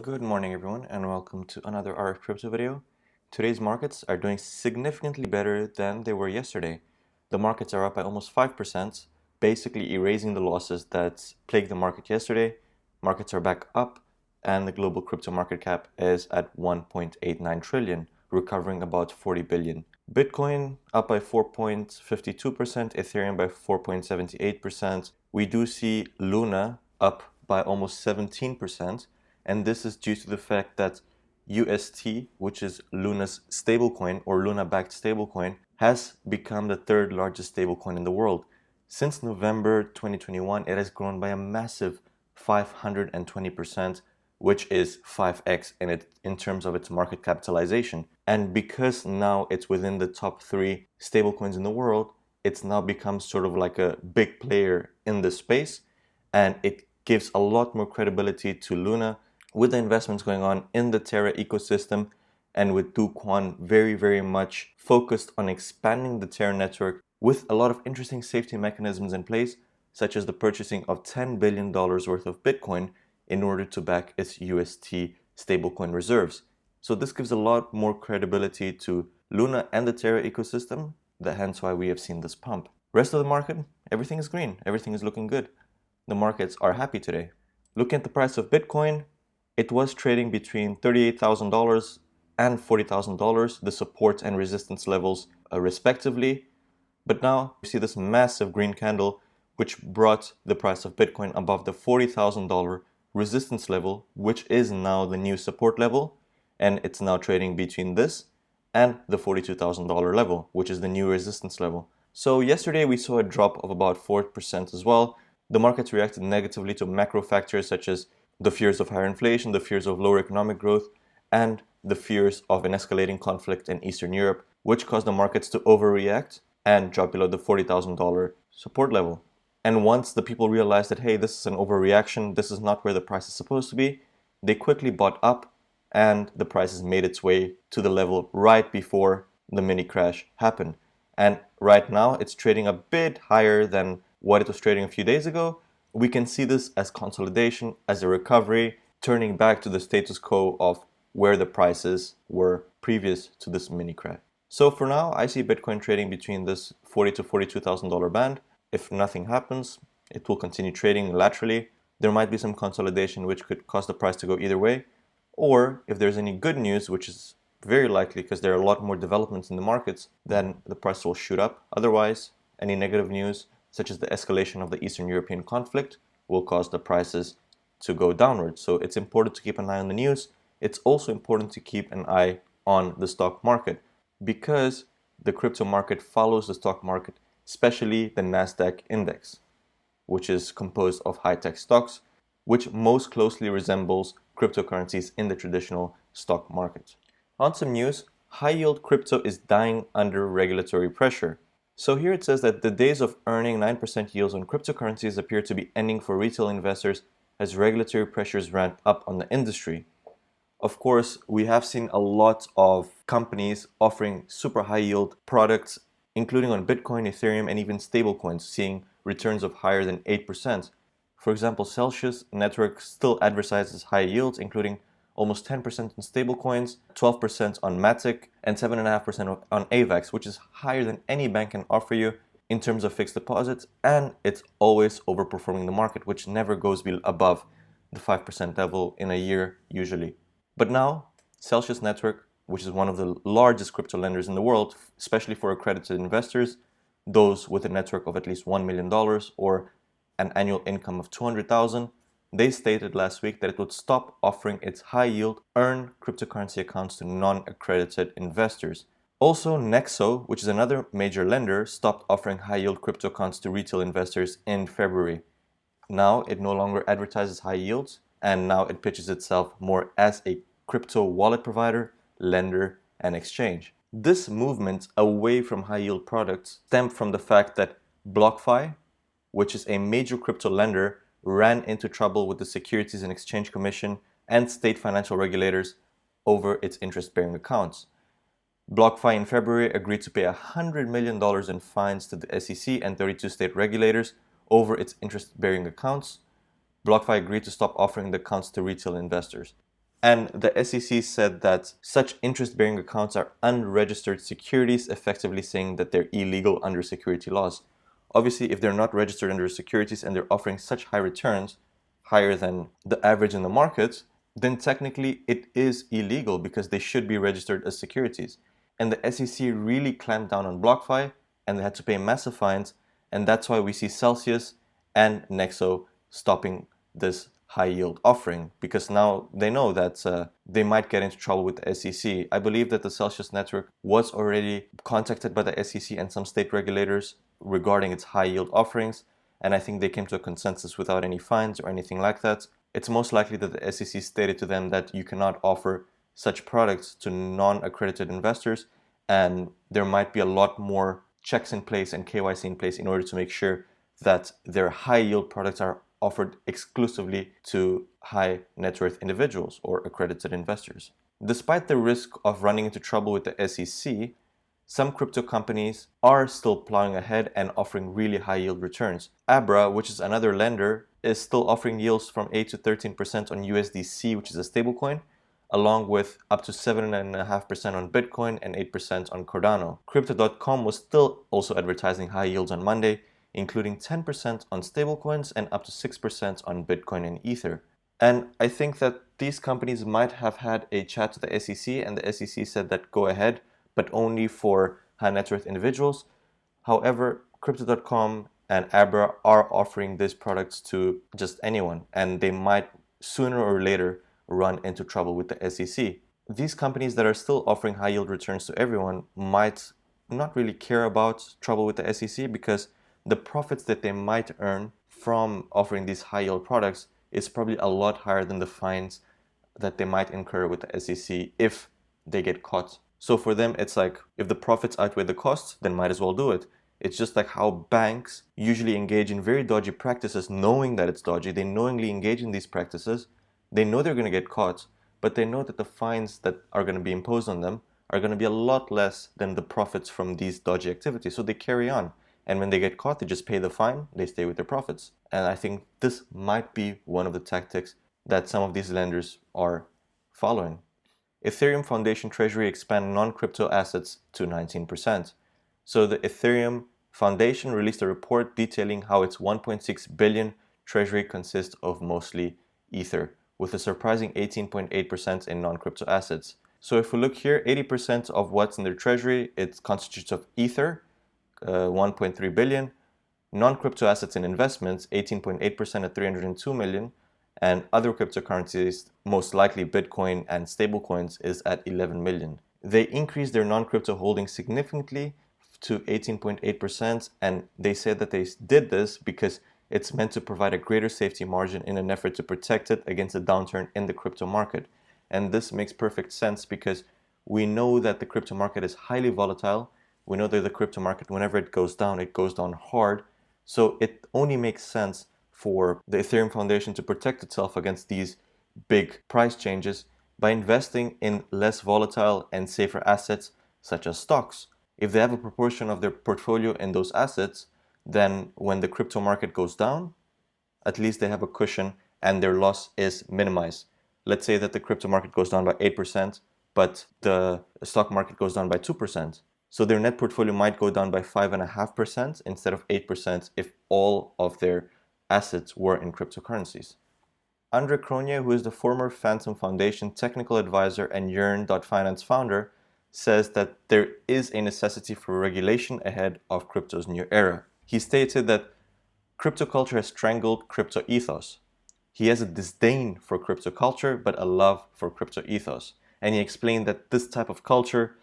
Good morning everyone and welcome to another RF Crypto video. Today's markets are doing significantly better than they were yesterday. The markets are up by almost 5%, basically erasing the losses that plagued the market yesterday. Markets are back up and the global crypto market cap is at 1.89 trillion, recovering about 40 billion. Bitcoin up by 4.52%, Ethereum by 4.78%. We do see Luna up by almost 17%. And this is due to the fact that UST, which is Luna's stablecoin or Luna-backed stablecoin, has become the third largest stablecoin in the world. Since November 2021, it has grown by a massive 520%, which is 5x in terms of its market capitalization. And because now it's within the top 3 stablecoins in the world, it's now become sort of like a big player in this space, and it gives a lot more credibility to Luna with the investments going on in the Terra ecosystem, and with Do Kwon very much focused on expanding the Terra network with a lot of interesting safety mechanisms in place, such as the purchasing of $10 billion worth of Bitcoin in order to back its UST stablecoin reserves. So this gives a lot more credibility to Luna and the Terra ecosystem, hence why we have seen this pump. Rest of the market, everything is green, everything is looking good. The markets are happy today. Looking at the price of Bitcoin, it was trading between $38,000 and $40,000, the support and resistance levels respectively. But now you see this massive green candle, which brought the price of Bitcoin above the $40,000 resistance level, which is now the new support level. And it's now trading between this and the $42,000 level, which is the new resistance level. So yesterday we saw a drop of about 4% as well. The markets reacted negatively to macro factors such as the fears of higher inflation, the fears of lower economic growth, and the fears of an escalating conflict in Eastern Europe, which caused the markets to overreact and drop below the $40,000 support level. And once the people realized that, hey, this is an overreaction, this is not where the price is supposed to be, they quickly bought up and the price has made its way to the level right before the mini crash happened. And right now it's trading a bit higher than what it was trading a few days ago. We can see this as consolidation, as a recovery, turning back to the status quo of where the prices were previous to this mini crash. So for now, I see Bitcoin trading between this $40,000 to $42,000 band. If nothing happens, it will continue trading laterally. There might be some consolidation which could cause the price to go either way. Or if there's any good news, which is very likely because there are a lot more developments in the markets, then the price will shoot up. Otherwise, any negative news, such as the escalation of the Eastern European conflict, will cause the prices to go downwards. So it's important to keep an eye on the news. It's also important to keep an eye on the stock market because the crypto market follows the stock market, especially the Nasdaq index, which is composed of high-tech stocks, which most closely resembles cryptocurrencies in the traditional stock market. On some news, high-yield crypto is dying under regulatory pressure. So here it says that the days of earning 9% yields on cryptocurrencies appear to be ending for retail investors as regulatory pressures ramp up on the industry. Of course, we have seen a lot of companies offering super high yield products, including on Bitcoin, Ethereum, and even stablecoins, seeing returns of higher than 8%. For example, Celsius Network still advertises high yields, including almost 10% on stablecoins, 12% on Matic, and 7.5% on AVAX, which is higher than any bank can offer you in terms of fixed deposits, and it's always overperforming the market, which never goes above the 5% level in a year usually. But now, Celsius Network, which is one of the largest crypto lenders in the world, especially for accredited investors, those with a network of at least $1 million or an annual income of $200,000, they stated last week that it would stop offering its high-yield earn cryptocurrency accounts to non-accredited investors. Also, Nexo, which is another major lender, stopped offering high-yield crypto accounts to retail investors in February. Now it no longer advertises high yields, and now it pitches itself more as a crypto wallet provider, lender, and exchange. This movement away from high-yield products stemmed from the fact that BlockFi, which is a major crypto lender, ran into trouble with the Securities and Exchange Commission and state financial regulators over its interest-bearing accounts. BlockFi in February agreed to pay $100 million in fines to the SEC and 32 state regulators over its interest-bearing accounts. BlockFi agreed to stop offering the accounts to retail investors. And the SEC said that such interest-bearing accounts are unregistered securities, effectively saying that they're illegal under security laws. Obviously, if they're not registered under securities and they're offering such high returns, higher than the average in the market, then technically it is illegal because they should be registered as securities. And the SEC really clamped down on BlockFi and they had to pay massive fines. And that's why we see Celsius and Nexo stopping this high yield offering, because now they know that they might get into trouble with the SEC. I believe that the Celsius network was already contacted by the SEC and some state regulators regarding its high yield offerings, and I think they came to a consensus without any fines or anything like that. It's most likely that the SEC stated to them that you cannot offer such products to non-accredited investors, and there might be a lot more checks in place and KYC in place in order to make sure that their high yield products are offered exclusively to high net worth individuals or accredited investors. Despite the risk of running into trouble with the SEC, some crypto companies are still plowing ahead and offering really high yield returns. Abra, which is another lender, is still offering yields from 8 to 13% on USDC, which is a stablecoin, along with up to 7.5% on Bitcoin and 8% on Cardano. Crypto.com was still also advertising high yields on Monday, including 10% on stablecoins and up to 6% on Bitcoin and Ether. And I think that these companies might have had a chat to the SEC, and the SEC said that go ahead, but only for high net worth individuals. However, Crypto.com and Abra are offering these products to just anyone, and they might sooner or later run into trouble with the SEC. These companies that are still offering high yield returns to everyone might not really care about trouble with the SEC, because the profits that they might earn from offering these high yield products is probably a lot higher than the fines that they might incur with the SEC if they get caught. So for them, it's like, if the profits outweigh the costs, then might as well do it. It's just like how banks usually engage in very dodgy practices knowing that it's dodgy. They knowingly engage in these practices. They know they're going to get caught, but they know that the fines that are going to be imposed on them are going to be a lot less than the profits from these dodgy activities. So they carry on. And when they get caught, they just pay the fine, they stay with their profits. And I think this might be one of the tactics that some of these lenders are following. Ethereum Foundation Treasury expand non-crypto assets to 19%. So the Ethereum Foundation released a report detailing how its 1.6 billion treasury consists of mostly Ether, with a surprising 18.8% in non-crypto assets. So if we look here, 80% of what's in their treasury, it constitutes of Ether, 1.3 billion, non-crypto assets and investments, 18.8% at 302 million, and other cryptocurrencies, most likely Bitcoin and stablecoins, is at 11 million. They increased their non-crypto holdings significantly to 18.8%, and they said that they did this because it's meant to provide a greater safety margin in an effort to protect it against a downturn in the crypto market. And this makes perfect sense because we know that the crypto market is highly volatile. We know that the crypto market, whenever it goes down hard. So it only makes sense for the Ethereum Foundation to protect itself against these big price changes by investing in less volatile and safer assets such as stocks. If they have a proportion of their portfolio in those assets, then when the crypto market goes down, at least they have a cushion and their loss is minimized. Let's say that the crypto market goes down by 8%, but the stock market goes down by 2%. So their net portfolio might go down by 5.5% instead of 8% if all of their assets were in cryptocurrencies. Andre Cronje, who is the former Phantom Foundation technical advisor and Yearn.finance founder, says that there is a necessity for regulation ahead of crypto's new era. He stated that crypto culture has strangled crypto ethos. He has a disdain for crypto culture, but a love for crypto ethos. And he explained that this type of culture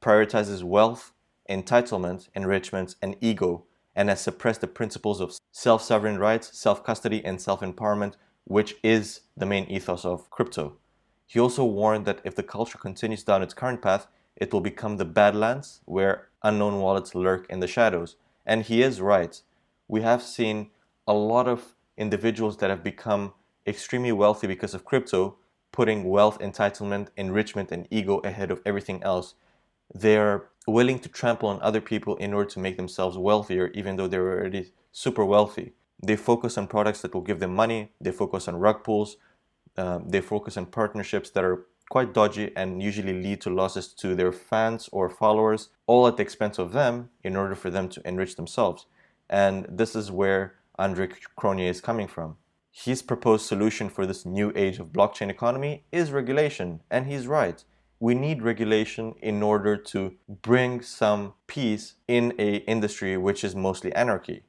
prioritizes wealth, entitlement, enrichment, and ego, and has suppressed the principles of self-sovereign rights, self-custody, and self-empowerment, which is the main ethos of crypto. He also warned that if the culture continues down its current path, it will become the Badlands, where unknown wallets lurk in the shadows. And he is right. We have seen a lot of individuals that have become extremely wealthy because of crypto, putting wealth, entitlement, enrichment, and ego ahead of everything else. They're willing to trample on other people in order to make themselves wealthier, even though they're already super wealthy. They focus on products that will give them money. They focus on rug pulls, They focus on partnerships that are quite dodgy and usually lead to losses to their fans or followers, all at the expense of them in order for them to enrich themselves. And this is where Andre Cronje is coming from. His proposed solution for this new age of blockchain economy is regulation, and he's right. We need regulation in order to bring some peace in an industry which is mostly anarchy.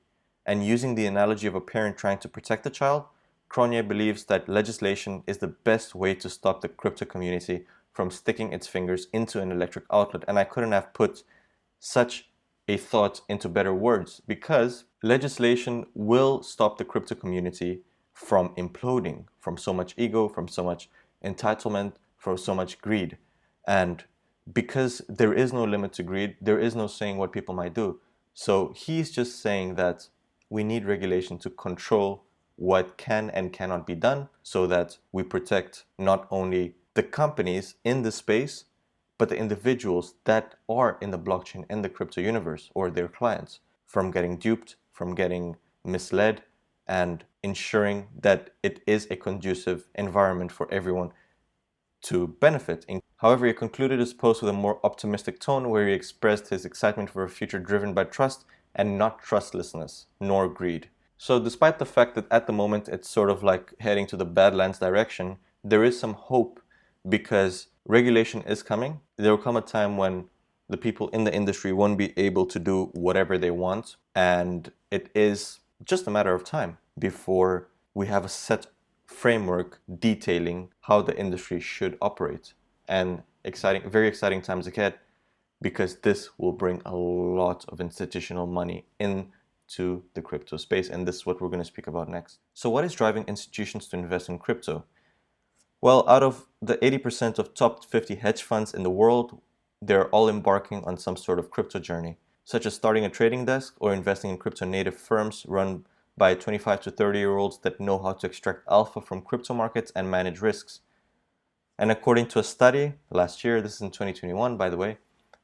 And using the analogy of a parent trying to protect a child, Cronje believes that legislation is the best way to stop the crypto community from sticking its fingers into an electric outlet. And I couldn't have put such a thought into better words, because legislation will stop the crypto community from imploding, from so much ego, from so much entitlement, from so much greed. And because there is no limit to greed, there is no saying what people might do. So he's just saying that we need regulation to control what can and cannot be done, so that we protect not only the companies in the space, but the individuals that are in the blockchain and the crypto universe, or their clients, from getting duped, from getting misled, and ensuring that it is a conducive environment for everyone to benefit. However, he concluded his post with a more optimistic tone, where he expressed his excitement for a future driven by trust and not trustlessness nor greed. So despite the fact that at the moment it's sort of like heading to the Badlands direction, there is some hope, because regulation is coming. There will come a time when the people in the industry won't be able to do whatever they want, and it is just a matter of time before we have a set framework detailing how the industry should operate. And exciting, very exciting times ahead, because this will bring a lot of institutional money into the crypto space, and this is what we're going to speak about next. So what is driving institutions to invest in crypto? Well, out of the 80% of top 50 hedge funds in the world, they're all embarking on some sort of crypto journey, such as starting a trading desk or investing in crypto native firms run by 25 to 30-year-olds that know how to extract alpha from crypto markets and manage risks. And according to a study last year, this is in 2021 by the way,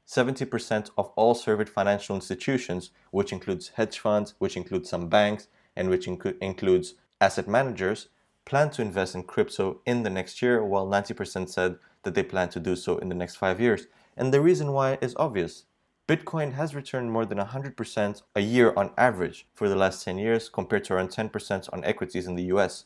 70% of all surveyed financial institutions, which includes hedge funds, which includes some banks, and which includes asset managers, plan to invest in crypto in the next year, while 90% said that they plan to do so in the next 5 years. And the reason why is obvious. Bitcoin has returned more than 100% a year on average for the last 10 years, compared to around 10% on equities in the US.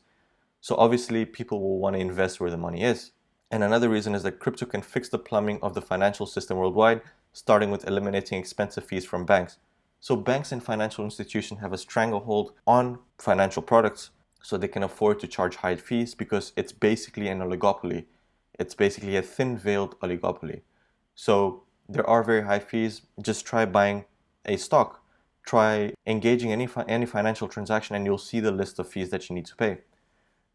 So obviously people will want to invest where the money is. And another reason is that crypto can fix the plumbing of the financial system worldwide, starting with eliminating expensive fees from banks. So banks and financial institutions have a stranglehold on financial products, so they can afford to charge high fees, because it's basically an oligopoly. It's basically a thin-veiled oligopoly. So there are very high fees. Just try buying a stock. Try engaging any financial transaction, and you'll see the list of fees that you need to pay.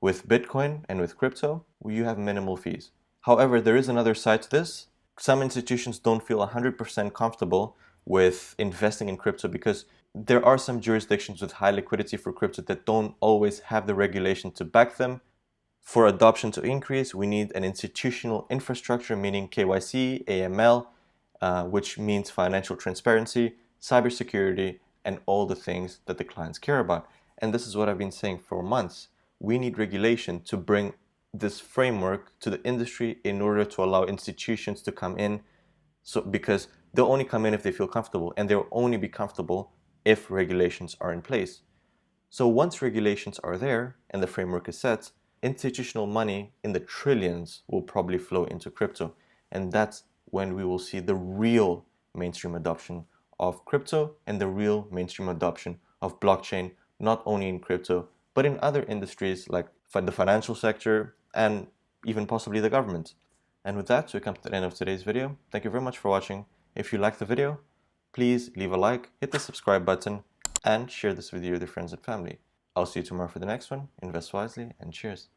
With Bitcoin and with crypto, you have minimal fees. However, there is another side to this. Some institutions don't feel 100% comfortable with investing in crypto, because there are some jurisdictions with high liquidity for crypto that don't always have the regulation to back them. For adoption to increase, we need an institutional infrastructure, meaning KYC, AML, which means financial transparency, cybersecurity, and all the things that the clients care about. And this is what I've been saying for months. We need regulation to bring this framework to the industry in order to allow institutions to come in. So, because they'll only come in if they feel comfortable, and they'll only be comfortable if regulations are in place. So once regulations are there and the framework is set, institutional money in the trillions will probably flow into crypto. And that's when we will see the real mainstream adoption of crypto and the real mainstream adoption of blockchain, not only in crypto, but in other industries like the financial sector and even possibly the government. And with that, we come to the end of today's video. Thank you very much for watching. If you liked the video, please leave a like, hit the subscribe button, and share this video with your friends and family. I'll see you tomorrow for the next one. Invest wisely, and cheers.